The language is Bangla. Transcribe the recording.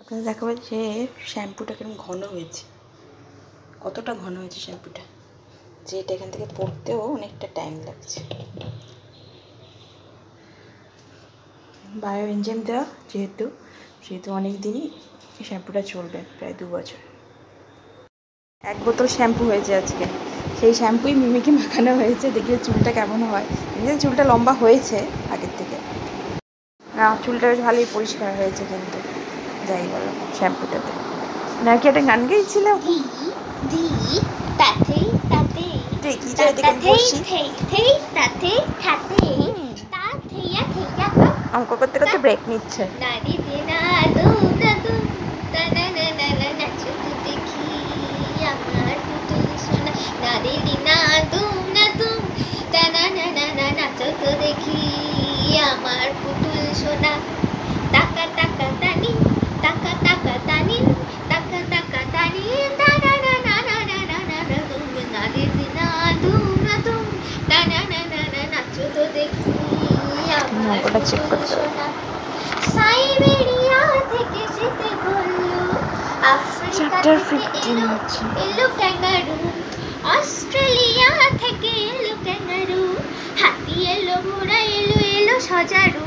আপনাদের দেখাবো যে শ্যাম্পুটা কেমন ঘন হয়েছে, কতটা ঘন হয়েছে শ্যাম্পুটা, যে এটা এখান থেকে পড়তেও অনেকটা টাইম লাগছে। বায়ো এনজাইম দেওয়া যেহেতু অনেক দিনই শ্যাম্পুটা চলবে, প্রায় 2 বছর। 1 বোতল শ্যাম্পু হয়েছে আজকে, সেই শ্যাম্পুই মিমিকে মাখানো হয়েছে, দেখি চুলটা কেমন হয়। এমনিতে চুলটা লম্বা হয়েছে আগের থেকে, না চুলটা বেশ ভালোই পরিষ্কার হয়েছে, কিন্তু যাই বলো শ্যাম্পুটাতে। নাকি একটা গান গেয়েছিলাম, অঙ্ক করতে করতে ব্রেক নিচ্ছে। দেখি আমার পুতুল সোনা, টাকা টাকা টানি, টাকা টাকা টানি, টাকা টাকা টানি, না না না না না না না না না তুমি না দিদি না তুম না তুম না না না না না নাচো তো দেখি আমার পুতুল সোনা। সাইবেরিয়া থেকে যেতে বললো, আফ্রিকা থেকে এলো ক্যাঙ্গারু, অস্ট্রেলিয়া থেকে এলো ক্যাঙ্গারু, হাতি এলো ঘোড়া এলো এলো সজারু,